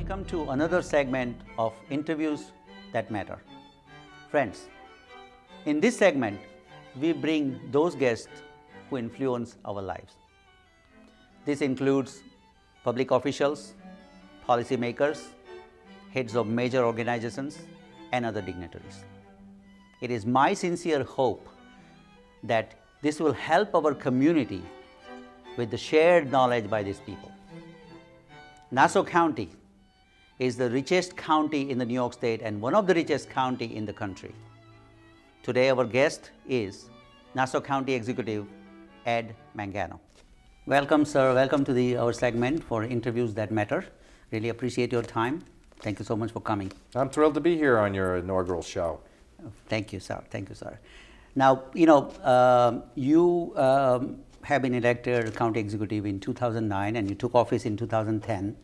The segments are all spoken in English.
Welcome to another segment of Interviews That Matter. Friends, in this segment, we bring those guests who influence our lives. This includes public officials, policymakers, heads of major organizations, and other dignitaries. It is my sincere hope that this will help our community with the shared knowledge by these people. Nassau County is the richest county in the New York State and one of the richest county in the country. Today our guest is Nassau County Executive Ed Mangano. Welcome, sir. Welcome to our segment for Interviews That Matter. Really appreciate your time. Thank you so much for coming. I'm thrilled to be here on your inaugural show. Thank you, sir. Thank you, sir. Now, you have been elected county executive in 2009 and you took office in 2010.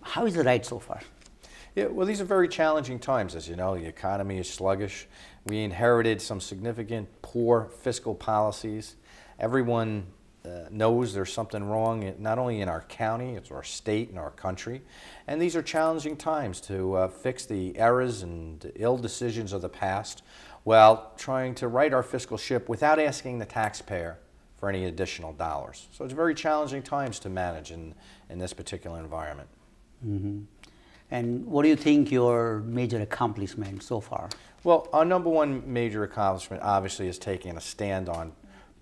How is the ride so far? Yeah, well, these are very challenging times, as you know. The economy is sluggish. We inherited some significant poor fiscal policies. Everyone knows there's something wrong, not only in our county, it's our state and our country. And these are challenging times to fix the errors and ill decisions of the past while trying to right our fiscal ship without asking the taxpayer for any additional dollars. So it's very challenging times to manage in this particular environment. Mm-hmm. And what do you think your major accomplishment so far? Well, our number one major accomplishment obviously is taking a stand on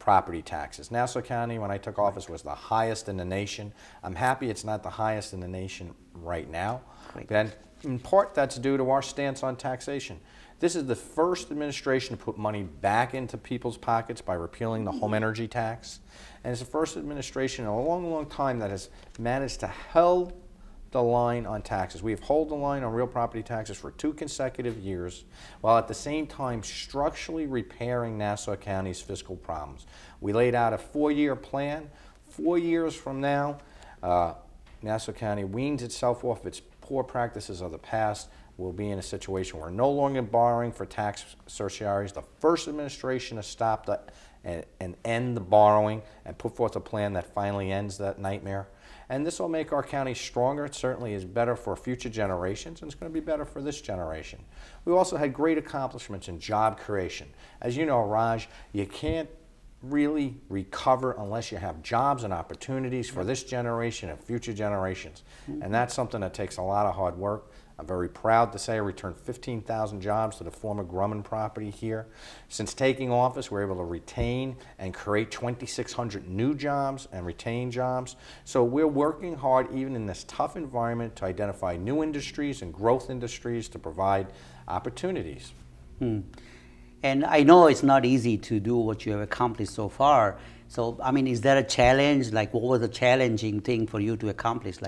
property taxes. Nassau County, when I took office, was the highest in the nation. I'm happy it's not the highest in the nation right now. Great. And in part, that's due to our stance on taxation. This is the first administration to put money back into people's pockets by repealing the home energy tax. And it's the first administration in a long, long time that has managed to hold the line on taxes. We have held the line on real property taxes for 2 consecutive years, while at the same time structurally repairing Nassau County's fiscal problems. We laid out a 4-year plan. 4 years from now, Nassau County weans itself off its poor practices of the past. We'll be in a situation where we're no longer borrowing for tax certiorari's. The first administration to stop that and end the borrowing and put forth a plan that finally ends that nightmare. And this will make our county stronger. It certainly is better for future generations, and it's going to be better for this generation. We also had great accomplishments in job creation. As you know, Raj, you can't really recover unless you have jobs and opportunities for this generation and future generations. And that's something that takes a lot of hard work. I'm very proud to say I returned 15,000 jobs to the former Grumman property here. Since taking office, we're able to retain and create 2,600 new jobs and retain jobs. So we're working hard, even in this tough environment, to identify new industries and growth industries to provide opportunities. And I know it's not easy to do what you have accomplished so far. So, I mean, is there a challenge? Like, what was the challenging thing for you to accomplish?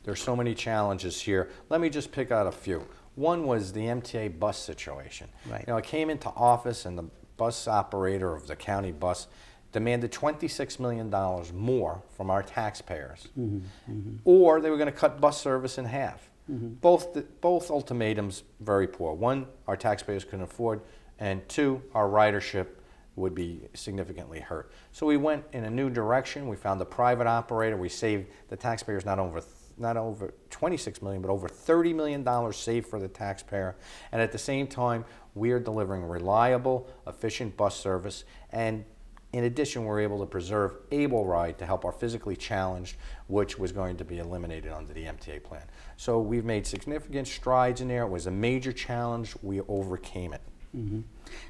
There's so many challenges here. Let me just pick out a few. One was the MTA bus situation. Right. I came into office and the bus operator of the county bus demanded $26 million more from our taxpayers. Or they were going to cut bus service in half. Both ultimatums very poor. One, our taxpayers couldn't afford, and two, our ridership would be significantly hurt. So we went in a new direction. We found a private operator. We saved the taxpayers not over $26 million, but over $30 million saved for the taxpayer. And at the same time, we are delivering reliable, efficient bus service. And in addition, we're able to preserve Able Ride to help our physically challenged, which was going to be eliminated under the MTA plan. So we've made significant strides in there. It was a major challenge. We overcame it.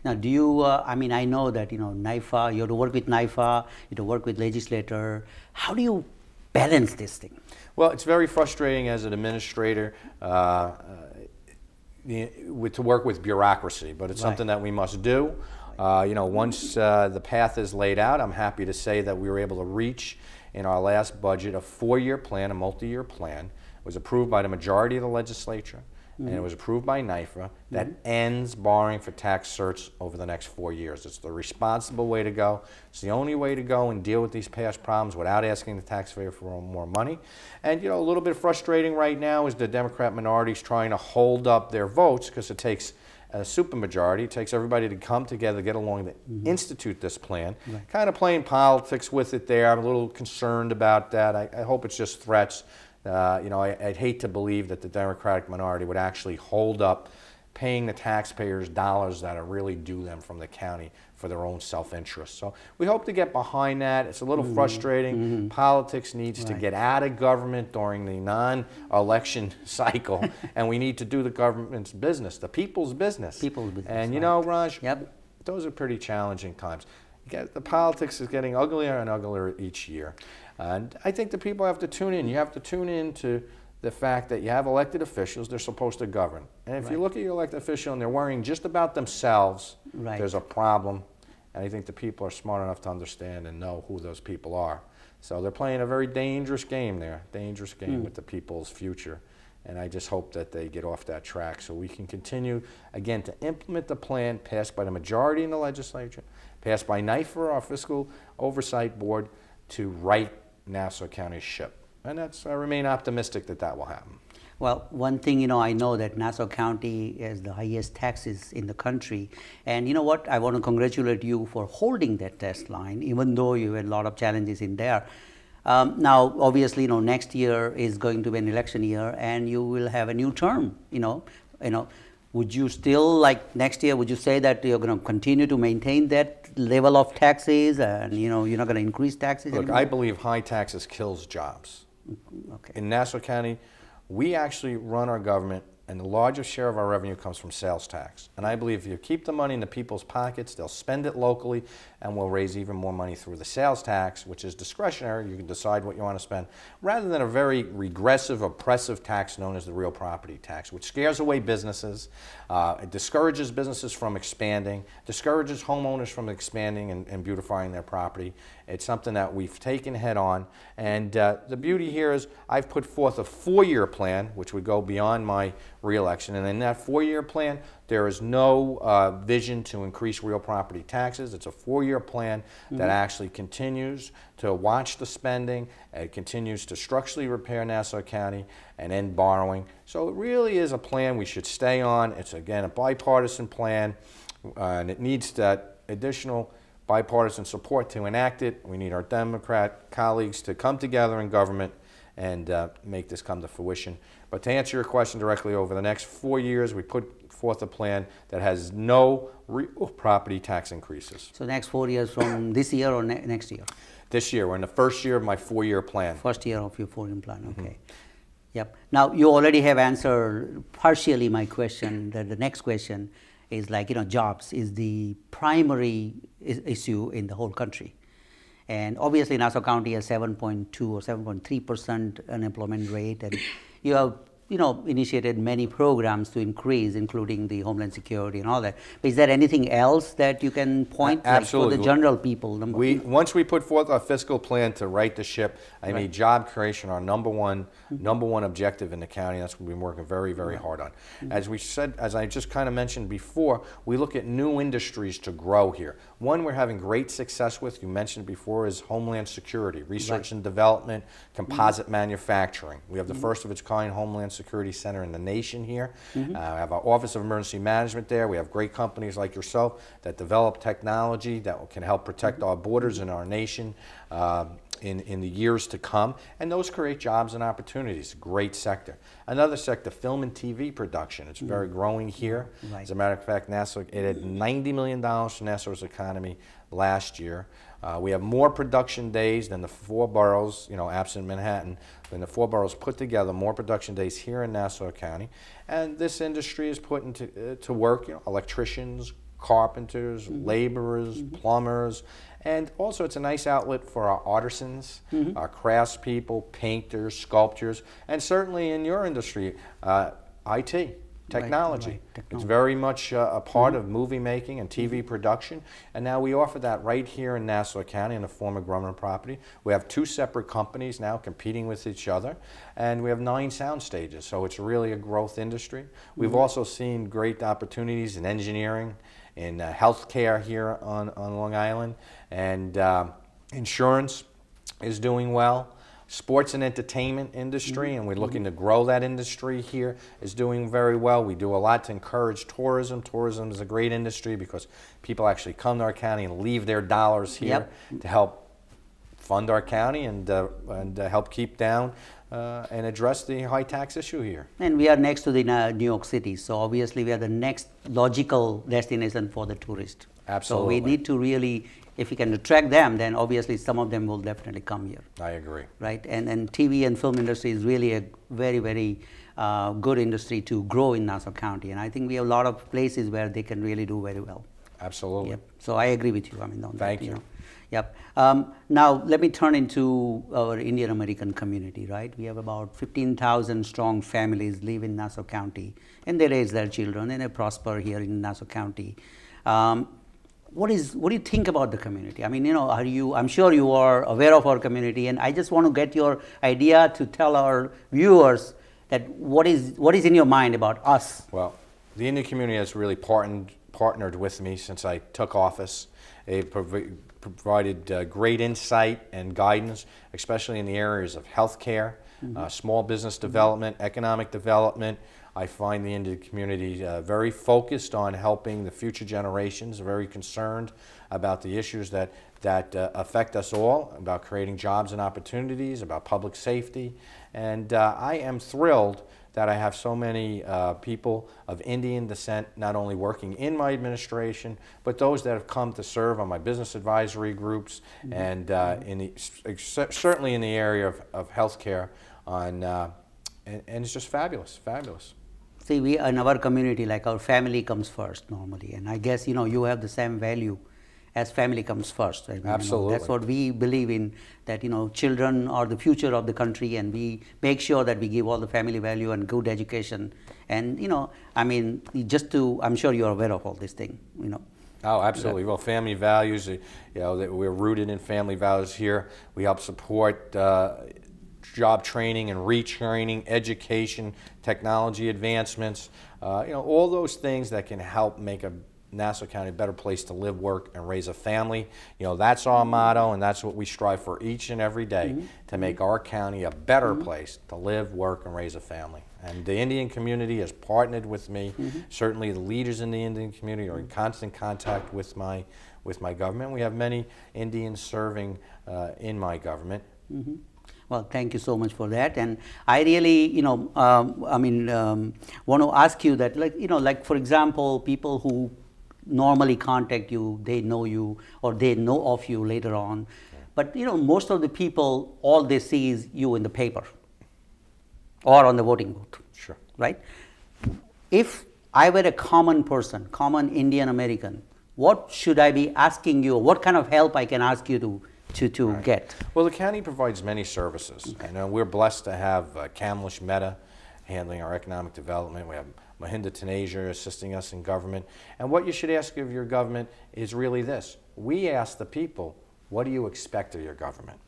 Now, do you, I mean, I know that, NIFA, you have to work with NIFA, you have to work with legislator. How do you balance this thing? Well, it's very frustrating as an administrator to work with bureaucracy, but it's something that we must do. Once the path is laid out, I'm happy to say that we were able to reach in our last budget a 4-year plan, a multi-year plan. It was approved by the majority of the legislature. And it was approved by NIFA that ends borrowing for tax certs over the next 4 years. It's the responsible way to go. It's the only way to go and deal with these past problems without asking the taxpayer for more money. And a little bit frustrating right now is the Democrat minorities trying to hold up their votes because it takes a supermajority. It takes everybody to come together, get along to institute this plan. Kind of playing politics with it there. I'm a little concerned about that. I hope it's just threats. I'd hate to believe that the Democratic minority would actually hold up paying the taxpayers dollars that are really due them from the county for their own self-interest. So we hope to get behind that. It's a little frustrating. Politics needs to get out of government during the non-election cycle, and we need to do the government's business, the people's business. People's business. And you know, Raj, those are pretty challenging times. The politics is getting uglier and uglier each year. And I think the people have to tune in. You have to tune in to the fact that you have elected officials, they're supposed to govern. And if you look at your elected official and they're worrying just about themselves, there's a problem. And I think the people are smart enough to understand and know who those people are. So they're playing a very dangerous game there, dangerous game with the people's future. And I just hope that they get off that track so we can continue, again, to implement the plan passed by the majority in the legislature, passed by NIFR, our Fiscal Oversight Board, to right Nassau County's ship. And I remain optimistic that that will happen. Well, one thing, I know that Nassau County has the highest taxes in the country. And you know what? I want to congratulate you for holding that test line, even though you had a lot of challenges in there. Now, obviously, next year is going to be an election year, and you will have a new term. Would you still, like next year, would you say that you're going to continue to maintain that level of taxes, and you're not going to increase taxes? Look, anymore? I believe high taxes kills jobs. Okay. In Nassau County, we actually run our government, and the largest share of our revenue comes from sales tax. And I believe if you keep the money in the people's pockets, they'll spend it locally, and we'll raise even more money through the sales tax, which is discretionary. You can decide what you want to spend, rather than a very regressive, oppressive tax known as the real property tax, which scares away businesses. It discourages businesses from expanding, discourages homeowners from expanding and beautifying their property. It's something that we've taken head on. And the beauty here is I've put forth a 4-year plan, which would go beyond my re-election. And in that 4-year plan, there is no vision to increase real property taxes. It's a 4-year plan that actually continues to watch the spending. It continues to structurally repair Nassau County and end borrowing. So it really is a plan we should stay on. It's, again, a bipartisan plan, and it needs that additional bipartisan support to enact it. We need our Democrat colleagues to come together in government and make this come to fruition. But to answer your question directly, over the next 4 years, we put forth a plan that has no real property tax increases. So next 4 years from this year or next year? This year. We're in the first year of my 4-year plan. First year of your 4-year plan, okay. Yep. Now, you already have answered partially my question. The next question is like, jobs is the primary issue in the whole country. And obviously, Nassau County has 7.2 or 7.3% unemployment rate, and you have initiated many programs to increase, including the Homeland Security and all that. But is there anything else that you can point Absolutely. Like for the general people? Once we put forth our fiscal plan to right the ship, I made job creation our number one objective in the county. That's what we've been working very, very hard on. As we said, as I just kind of mentioned before, we look at new industries to grow here. One we're having great success with, you mentioned before, is Homeland Security, research and development, composite manufacturing. We have the first of its kind Homeland Security Center in the nation here. We have our Office of Emergency Management there. We have great companies like yourself that develop technology that can help protect our borders and our nation in the years to come. And those create jobs and opportunities. Great sector. Another sector, film and TV production. It's very growing here. As a matter of fact, Nassau, it had $90 million for Nassau's economy last year. We have more production days than the 4 boroughs, absent Manhattan, than the 4 boroughs put together, more production days here in Nassau County. And this industry is put to work, electricians, carpenters, laborers, plumbers, and also it's a nice outlet for our artisans, our craftspeople, painters, sculptors, and certainly in your industry, IT. Technology. It's very much a part of movie making and TV production, and now we offer that right here in Nassau County in the form of government property. We have 2 separate companies now competing with each other, and we have 9 sound stages, so it's really a growth industry. We've also seen great opportunities in engineering, in healthcare here on Long Island, and insurance is doing well. Sports and entertainment industry, and we're looking to grow that industry here, is doing very well. We do a lot to encourage tourism. Tourism is a great industry because people actually come to our county and leave their dollars here to help fund our county and help keep down and address the high tax issue here. And we are next to the New York City, so obviously we are the next logical destination for the tourist. Absolutely. So we need to really, if we can attract them, then obviously some of them will definitely come here. I agree. Right, and TV and film industry is really a very, very good industry to grow in Nassau County, and I think we have a lot of places where they can really do very well. Absolutely. Yep. So I agree with you. I mean, on Thank that, you. know. Yep. Now let me turn into our Indian American community. Right, we have about 15,000 strong families live in Nassau County, and they raise their children and they prosper here in Nassau County. What do you think about the community? I mean, you know, I'm sure you are aware of our community, and I just want to get your idea to tell our viewers that what is in your mind about us. Well, the Indian community has really partnered with me since I took office. They provided great insight and guidance, especially in the areas of healthcare, small business development, economic development. I find the Indian community very focused on helping the future generations, very concerned about the issues that affect us all, about creating jobs and opportunities, about public safety. And I am thrilled that I have so many people of Indian descent not only working in my administration, but those that have come to serve on my business advisory groups and certainly in the area of healthcare. And it's just fabulous, fabulous. See, we in our community, like our family comes first normally, and I guess you have the same value as family comes first. I mean, Absolutely. That's what we believe in. That children are the future of the country, and we make sure that we give all the family value and good education. And I mean, I'm sure you are aware of all this thing. Oh, absolutely. Well, family values. We're rooted in family values here. We help support job training and retraining, education, technology advancements, all those things that can help make Nassau County a better place to live, work, and raise a family. That's our motto, and that's what we strive for each and every day, to make our county a better place to live, work, and raise a family. And the Indian community has partnered with me. Certainly the leaders in the Indian community are in constant contact with my government. We have many Indians serving in my government. Well, thank you so much for that, and I really, want to ask you that, like for example, people who normally contact you, they know you or they know of you later on, but most of the people, all they see is you in the paper or on the voting booth. Sure. Right? If I were a common person, common Indian American, what should I be asking you? What kind of help I can ask you to get? Well, the county provides many services. Okay. We're blessed to have Raj Mehta handling our economic development. We have Mahinda Taneja assisting us in government. And what you should ask of your government is really this. We ask the people, what do you expect of your government?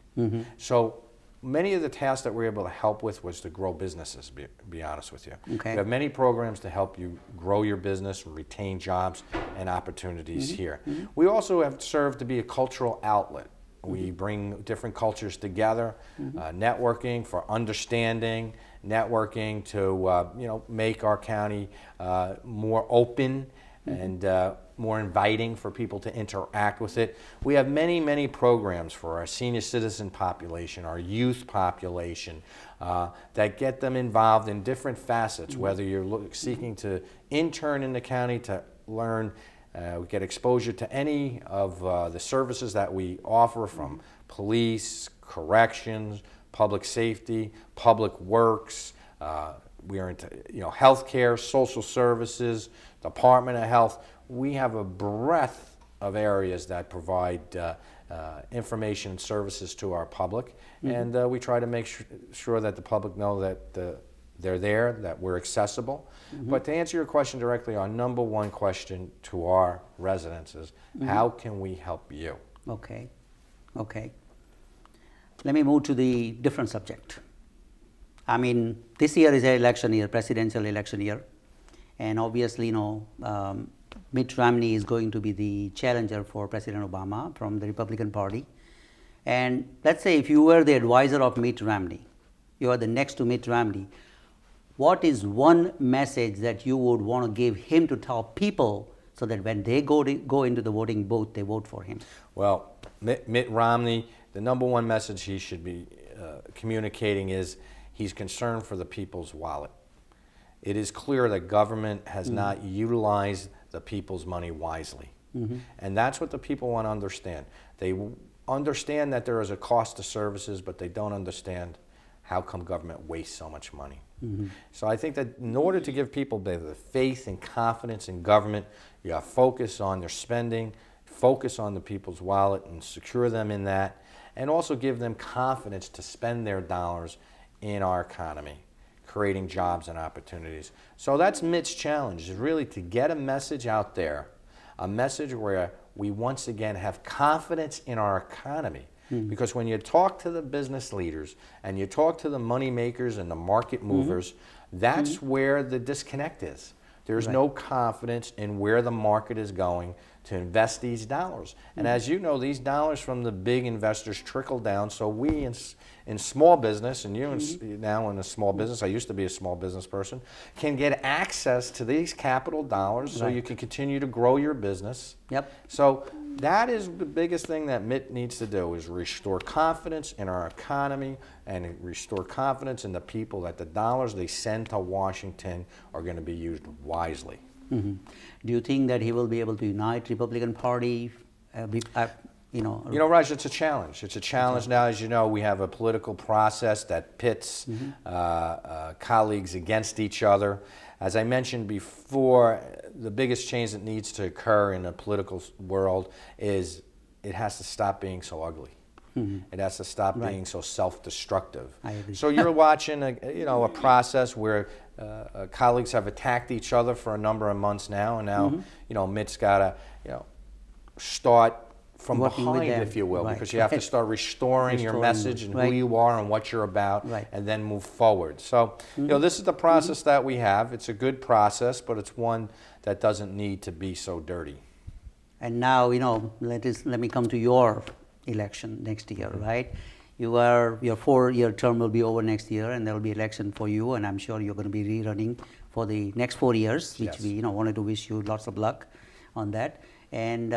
So many of the tasks that we're able to help with was to grow businesses, to be honest with you. Okay. We have many programs to help you grow your business, retain jobs and opportunities here. We also have served to be a cultural outlet. We bring different cultures together, networking for understanding, networking to make our county more open and more inviting for people to interact with it. We have many, many programs for our senior citizen population, our youth population, that get them involved in different facets, whether you're seeking to intern in the county to learn we get exposure to any of the services that we offer, from police, corrections, public safety, public works. We are into healthcare, social services, Department of Health. We have a breadth of areas that provide information and services to our public, and we try to make sure that the public know that they're there, that we're accessible. But to answer your question directly, our number one question to our residents is, how can we help you? Okay. Okay. Let me move to the different subject. I mean, this year is an election year, presidential election year. And obviously, Mitt Romney is going to be the challenger for President Obama from the Republican Party. And let's say if you were the advisor of Mitt Romney, you are the next to Mitt Romney, what is one message that you would want to give him to tell people so that when they go into the voting booth, they vote for him? Well, Mitt Romney, the number one message he should be communicating is He's concerned for the people's wallet. It is clear that government has not utilized the people's money wisely. And that's what the people want to understand. They understand that there is a cost to services, but they don't understand how come government wastes so much money. So I think that in order to give people the faith and confidence in government, you have to focus on their spending, focus on the people's wallet and secure them in that, and also give them confidence to spend their dollars in our economy, creating jobs and opportunities. So that's Mitt's challenge, is really to get a message out there, a message where we once again have confidence in our economy. Because when you talk to the business leaders and you talk to the money makers and the market movers, that's where the disconnect is. There's no confidence in where the market is going to invest these dollars. And as you know, these dollars from the big investors trickle down, so we in small business, and you now in a small business, I used to be a small business person, can get access to these capital dollars so you can continue to grow your business. So that is the biggest thing that Mitt needs to do, is restore confidence in our economy and restore confidence in the people that the dollars they send to Washington are going to be used wisely. Do you think that he will be able to unite Republican Party? You know, Raj, it's a challenge. It's a challenge now. As you know, we have a political process that pits colleagues against each other. As I mentioned before, the biggest change that needs to occur in the political world is it has to stop being so ugly. It has to stop being so self-destructive. So you're watching a process where colleagues have attacked each other for a number of months now, and now Mitt's got to start from behind, if you will, because you have to start restoring your message and who you are and what you're about, and then move forward. So this is the process that we have. It's a good process, but it's one that doesn't need to be so dirty. And now, let me come to your election next year, right? Your 4-year term will be over next year, and there will be election for you, and I'm sure you're going to be rerunning for the next 4 years, which we wanted to wish you lots of luck on that. And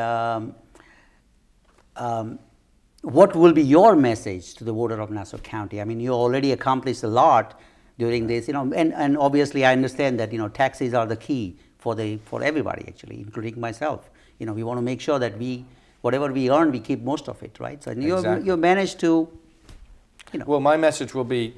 what will be your message to the voter of Nassau County? I mean, you already accomplished a lot during this, and obviously I understand that taxes are the key for everybody, actually, including myself. We want to make sure that whatever we earn, we keep most of it, right? So you managed to, Well, my message will be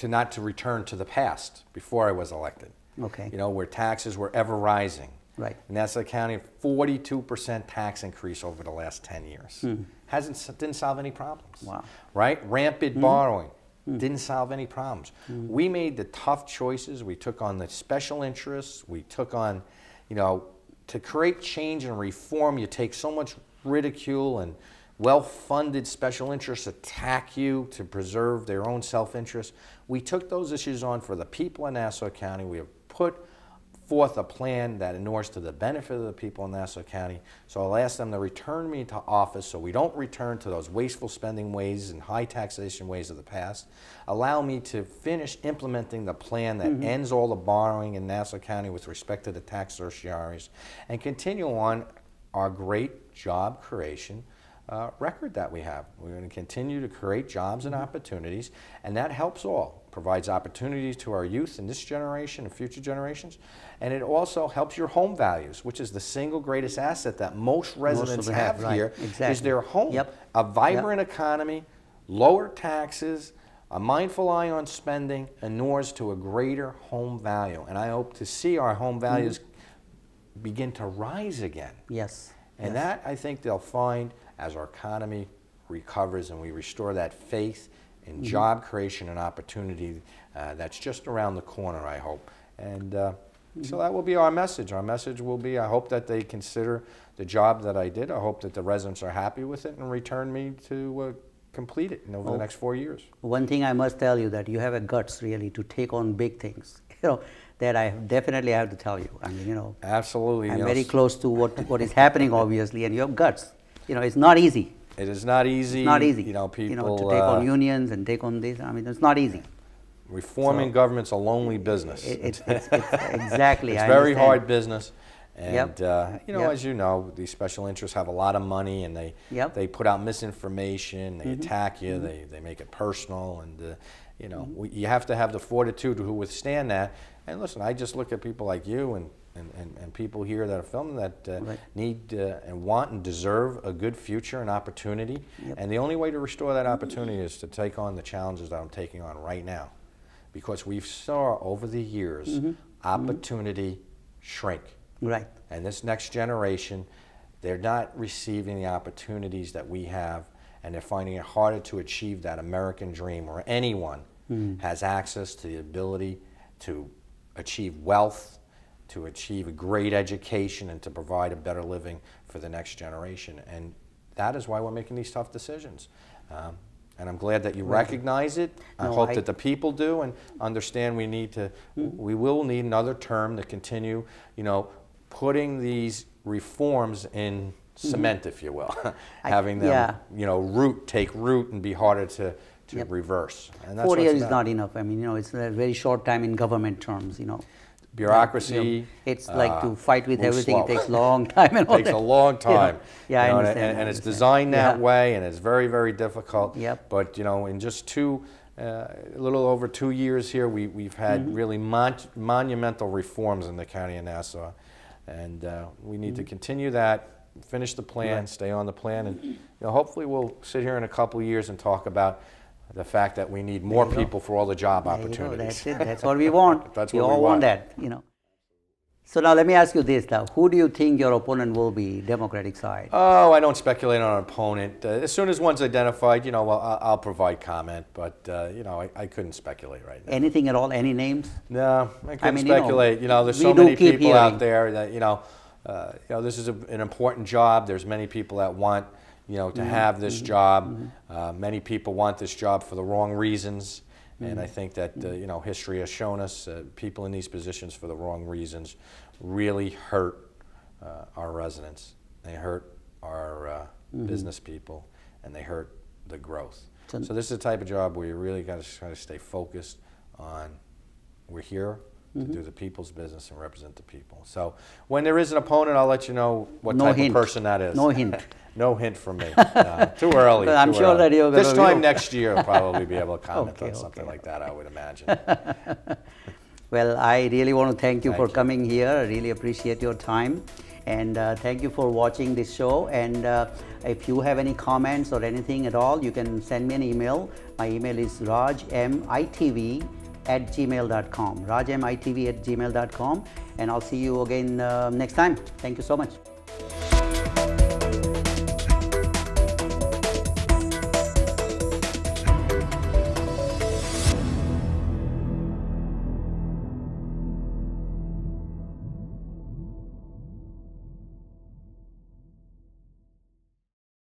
not to return to the past before I was elected. Okay. Where taxes were ever rising. Right. Nassau County, 42% tax increase over the last 10 years. Didn't solve any problems. Wow. Right? Rampant borrowing. Didn't solve any problems. We made the tough choices. We took on the special interests. We took on, to create change and reform, you take so much ridicule, and well-funded special interests attack you to preserve their own self-interest. We took those issues on for the people in Nassau County. We have put forth a plan that inures to the benefit of the people in Nassau County. So I'll ask them to return me to office so we don't return to those wasteful spending ways and high taxation ways of the past. Allow me to finish implementing the plan that ends all the borrowing in Nassau County with respect to the tax certiorari's, and continue on our great job creation record that we have. We're going to continue to create jobs and opportunities, and that helps all. Provides opportunities to our youth in this generation and future generations, and it also helps your home values, which is the single greatest asset that most residents have here, is their home. A vibrant economy, lower taxes, a mindful eye on spending inures to a greater home value, and I hope to see our home values begin to rise again. And that, I think, they'll find as our economy recovers and we restore that faith in job creation and opportunity that's just around the corner, I hope. And so that will be our message. Our message will be, I hope that they consider the job that I did. I hope that the residents are happy with it and return me to complete it over the next 4 years. One thing I must tell you, that you have a guts really to take on big things. That I definitely have to tell you. I mean, absolutely. I'm very close to what is happening, obviously, and you have guts. It's not easy. It is not easy. It's not easy. People to take on unions and take on this. I mean, it's not easy. Reforming government's a lonely business. It's exactly. It's very hard business, And you know, as you know, these special interests have a lot of money, and they put out misinformation, they attack you, they make it personal, and you know, you have to have the fortitude to withstand that. And listen, I just look at people like you and people here that are filming that need and want and deserve a good future and opportunity. And the only way to restore that opportunity is to take on the challenges that I'm taking on right now, because we've saw over the years opportunity shrink. Right. And this next generation, they're not receiving the opportunities that we have, and they're finding it harder to achieve that American dream where anyone has access to the ability to achieve wealth, to achieve a great education, and to provide a better living for the next generation. And that is why we're making these tough decisions. And I'm glad that you recognize it. I hope that the people do and understand we need to, we will need another term to continue, you know, putting these reforms in cement, if you will, having them, you know, take root and be harder to reverse. And that's 4 years is not enough. I mean, you know, it's a very short time in government terms, you know. Bureaucracy. You know, it's like to fight with everything. It takes a long time. And all takes a long time. Yeah, you know, I understand. And it's designed that way, and it's very, very difficult. But you know, in just a little over 2 years here, we've had really monumental reforms in the County of Nassau, and we need to continue that, finish the plan, stay on the plan, and you know, hopefully we'll sit here in a couple of years and talk about the fact that we need more people for all the job opportunities. That's it. That's what we want. That's we what all we want. that, you know. So now let me ask you this now. Who do you think your opponent will be, Democratic side? Oh, I don't speculate on an opponent. As soon as one's identified, you know, well, I'll provide comment, but, you know, I couldn't speculate right now. Anything at all? Any names? No, I couldn't speculate. You know, there's so many people out there that, you know, this is an important job. There's many people that want, you know, to have this job. Many people want this job for the wrong reasons, and I think that you know, history has shown us people in these positions for the wrong reasons really hurt our residents. They hurt our business people, and they hurt the growth. So this is the type of job where you really got to try to stay focused on, we're here to do the people's business and represent the people. So when there is an opponent, I'll let you know what type of person that is. No hint. No hint from me. No, too early. But I'm sure that you're going to... This time next year, I'll probably be able to comment on something like that, I would imagine. Well, I really want to thank you for coming here. I really appreciate your time. And thank you for watching this show. And if you have any comments or anything at all, you can send me an email. My email is rajmitv@gmail.com. rajmitv@gmail.com. And I'll see you again next time. Thank you so much.